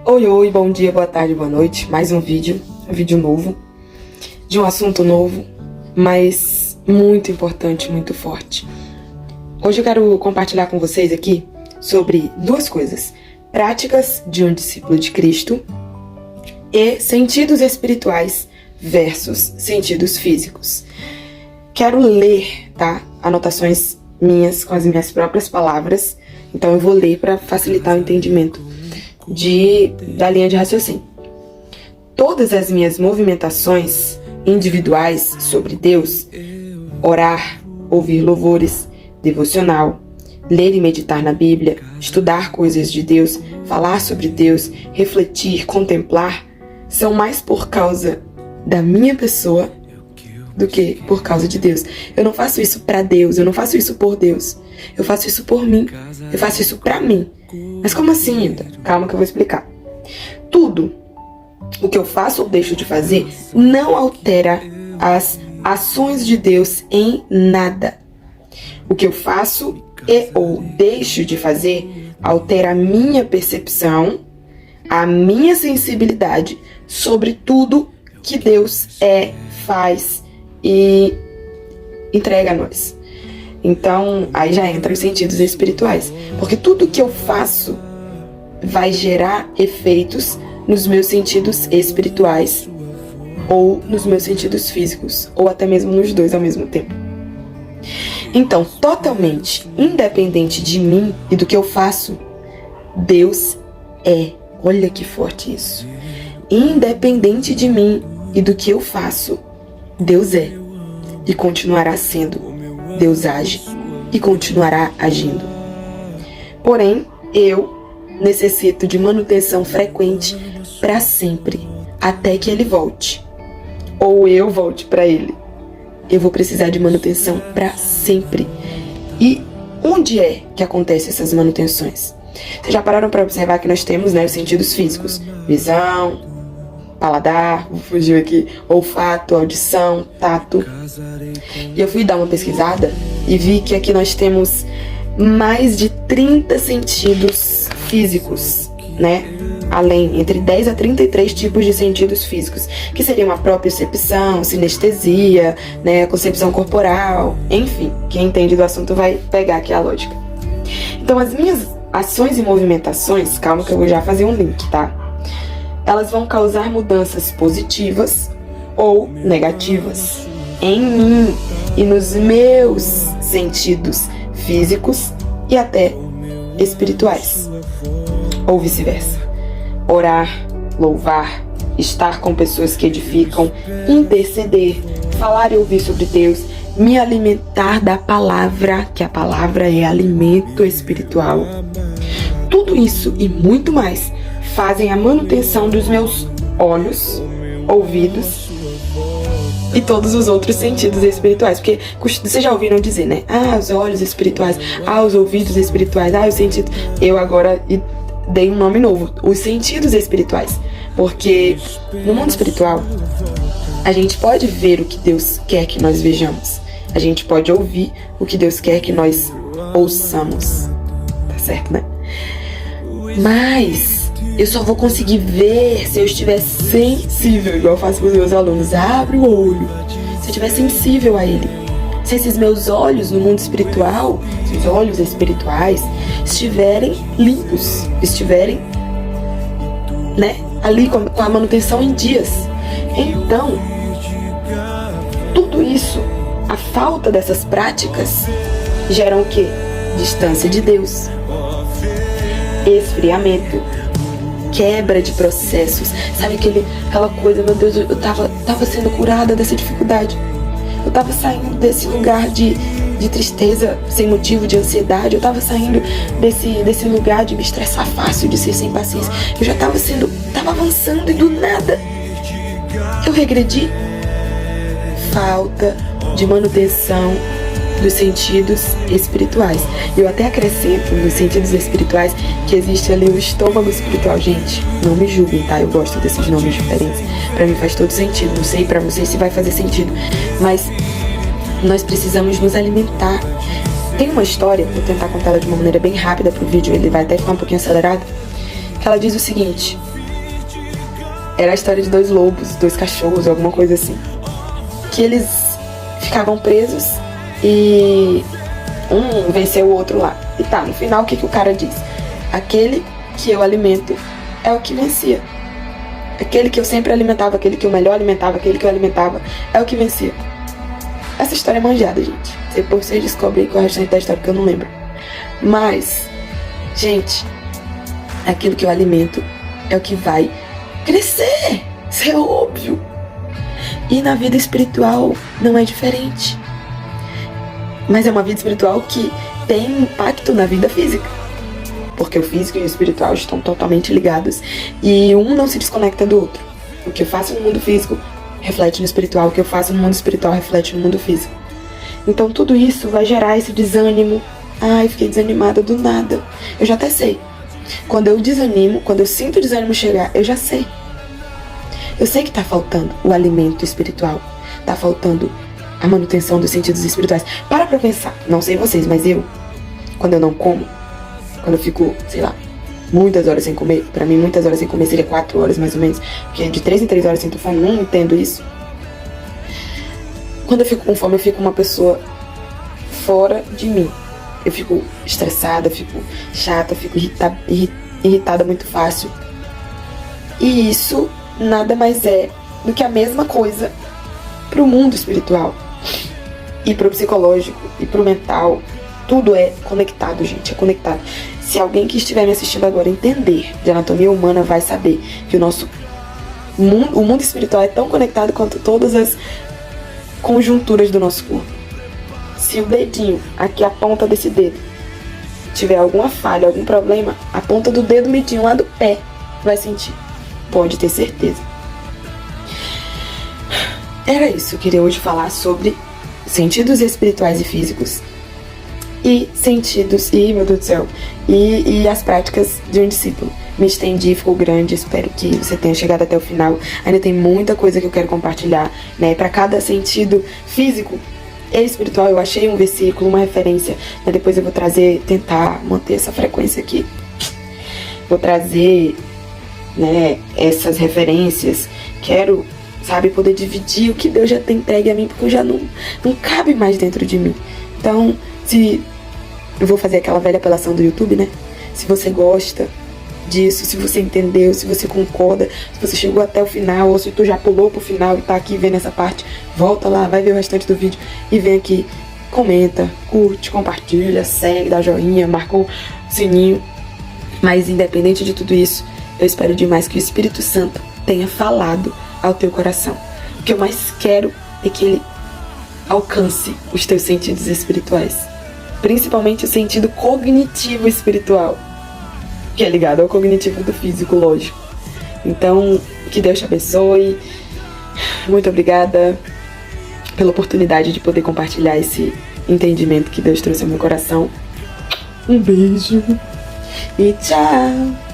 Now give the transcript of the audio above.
Oi, oi, bom dia, boa tarde, boa noite. Mais um vídeo novo, de um assunto novo, mas muito importante, muito forte. Hoje eu quero compartilhar com vocês aqui sobre duas coisas: práticas de um discípulo de Cristo e sentidos espirituais versus sentidos físicos. Quero ler, tá? Anotações minhas com as minhas próprias palavras, então eu vou ler para facilitar o entendimento da linha de raciocínio. Todas as minhas movimentações individuais sobre Deus, orar, ouvir louvores, devocional, ler e meditar na Bíblia, estudar coisas de Deus, falar sobre Deus, refletir, contemplar, são mais por causa da minha pessoa do que por causa de Deus. Eu não faço isso pra Deus, eu não faço isso por Deus. Eu faço isso por mim, eu faço isso pra mim. Mas como assim, Hilda? Calma que eu vou explicar. Tudo o que eu faço ou deixo de fazer não altera as ações de Deus em nada. O que eu faço e ou deixo de fazer altera a minha percepção, a minha sensibilidade sobre tudo que Deus faz e entrega a nós. Então, aí já entra os sentidos espirituais. Porque tudo que eu faço vai gerar efeitos nos meus sentidos espirituais ou nos meus sentidos físicos, ou até mesmo nos dois ao mesmo tempo. Então, totalmente independente de mim e do que eu faço, Deus é. Olha que forte isso. Independente de mim e do que eu faço, Deus é e continuará sendo. Deus age e continuará agindo. Porém, eu necessito de manutenção frequente para sempre, até que Ele volte. Ou eu volte para Ele. Eu vou precisar de manutenção para sempre. E onde é que acontecem essas manutenções? Vocês já pararam para observar que nós temos, os sentidos físicos? Visão, paladar, fugiu aqui, olfato, audição, tato. E eu fui dar uma pesquisada e vi que aqui nós temos mais de 30 sentidos físicos, Além, entre 10 a 33 tipos de sentidos físicos, que seriam a propriocepção, sinestesia, a concepção corporal, enfim, quem entende do assunto vai pegar aqui a lógica. Então, as minhas ações e movimentações, calma que eu vou já fazer um link, tá? Elas vão causar mudanças positivas ou negativas em mim e nos meus sentidos físicos e até espirituais, ou vice-versa. Orar, louvar, estar com pessoas que edificam, interceder, falar e ouvir sobre Deus, me alimentar da palavra, que a palavra é alimento espiritual. Tudo isso e muito mais fazem a manutenção dos meus olhos, ouvidos e todos os outros sentidos espirituais. Porque vocês já ouviram dizer, os olhos espirituais, os ouvidos espirituais, os sentidos. Eu agora dei um nome novo, os sentidos espirituais. Porque no mundo espiritual, a gente pode ver o que Deus quer que nós vejamos. A gente pode ouvir o que Deus quer que nós ouçamos. Tá certo, Mas eu só vou conseguir ver se eu estiver sensível, igual eu faço com os meus alunos. Abre o olho. Se eu estiver sensível a Ele. Se esses meus olhos no mundo espiritual, esses olhos espirituais, estiverem limpos, estiverem, ali com a manutenção em dias. Então, tudo isso, a falta dessas práticas, geram o quê? Distância de Deus. Esfriamento, quebra de processos, sabe aquela coisa, meu Deus, eu tava sendo curada dessa dificuldade, eu tava saindo desse lugar de tristeza sem motivo, de ansiedade, eu tava saindo desse lugar de me estressar fácil, de ser sem paciência, eu já tava avançando e do nada eu regredi. Falta de manutenção dos sentidos espirituais. Eu até acrescento nos sentidos espirituais que existe ali o estômago espiritual. Gente, não me julguem, tá? Eu gosto desses nomes diferentes. Pra mim faz todo sentido. Não sei pra vocês se vai fazer sentido, mas nós precisamos nos alimentar. Tem uma história, vou tentar contar ela de uma maneira bem rápida pro vídeo, ele vai até ficar um pouquinho acelerado, que que ela diz o seguinte: era a história de dois lobos, dois cachorros, alguma coisa assim, que eles ficavam presos e um venceu o outro lá. E tá, no final o que o cara diz? Aquele que eu alimento é o que vencia. Aquele que eu sempre alimentava, aquele que eu melhor alimentava, aquele que eu alimentava é o que vencia. Essa história é manjada, gente. Depois vocês descobrem qual é o restante da história, que eu não lembro. Mas, gente, aquilo que eu alimento é o que vai crescer. Isso é óbvio. E na vida espiritual não é diferente. Mas é uma vida espiritual que tem impacto na vida física. Porque o físico e o espiritual estão totalmente ligados. E um não se desconecta do outro. O que eu faço no mundo físico reflete no espiritual. O que eu faço no mundo espiritual reflete no mundo físico. Então tudo isso vai gerar esse desânimo. Ai, fiquei desanimada do nada. Eu já até sei. Quando eu desanimo, quando eu sinto o desânimo chegar, eu já sei. Eu sei que tá faltando o alimento espiritual. Tá faltando a manutenção dos sentidos espirituais. Para pra pensar. Não sei vocês, mas eu, quando eu não como, quando eu fico, sei lá, muitas horas sem comer, pra mim muitas horas sem comer seria 4 horas mais ou menos, porque de 3 em 3 horas sinto fome, não entendo isso. Quando eu fico com fome, eu fico uma pessoa fora de mim. Eu fico estressada, fico chata, fico irritada muito fácil. E isso nada mais é do que a mesma coisa pro mundo espiritual. E pro psicológico, e pro mental. Tudo é conectado, gente, é conectado. Se alguém que estiver me assistindo agora entender de anatomia humana, vai saber que o mundo espiritual é tão conectado quanto todas as conjunturas do nosso corpo. Se o dedinho, aqui a ponta desse dedo, tiver alguma falha, algum problema, a ponta do dedo midinho lá do pé vai sentir. Pode ter certeza. Era isso, eu queria hoje falar sobre sentidos espirituais e físicos. E sentidos, meu Deus do céu, e as práticas de um discípulo. Me estendi, ficou grande, espero que você tenha chegado até o final. Ainda tem muita coisa que eu quero compartilhar, né? Para cada sentido físico e espiritual, eu achei um versículo, uma referência, né? Depois eu vou trazer, tentar manter essa frequência aqui. Vou trazer, né, essas referências. Quero, sabe, poder dividir o que Deus já tem entregue a mim, porque eu já não cabe mais dentro de mim. Então, se eu vou fazer aquela velha apelação do YouTube, né? Se você gosta disso, se você entendeu, se você concorda, se você chegou até o final, ou se tu já pulou pro final e tá aqui vendo essa parte, volta lá, vai ver o restante do vídeo e vem aqui, comenta, curte, compartilha, segue, dá joinha, marca o sininho. Mas independente de tudo isso, eu espero demais que o Espírito Santo tenha falado ao teu coração. O que eu mais quero é que ele alcance os teus sentidos espirituais. Principalmente o sentido cognitivo espiritual, que é ligado ao cognitivo do físico, lógico. Então, que Deus te abençoe. Muito obrigada pela oportunidade de poder compartilhar esse entendimento que Deus trouxe ao meu coração. Um beijo e tchau!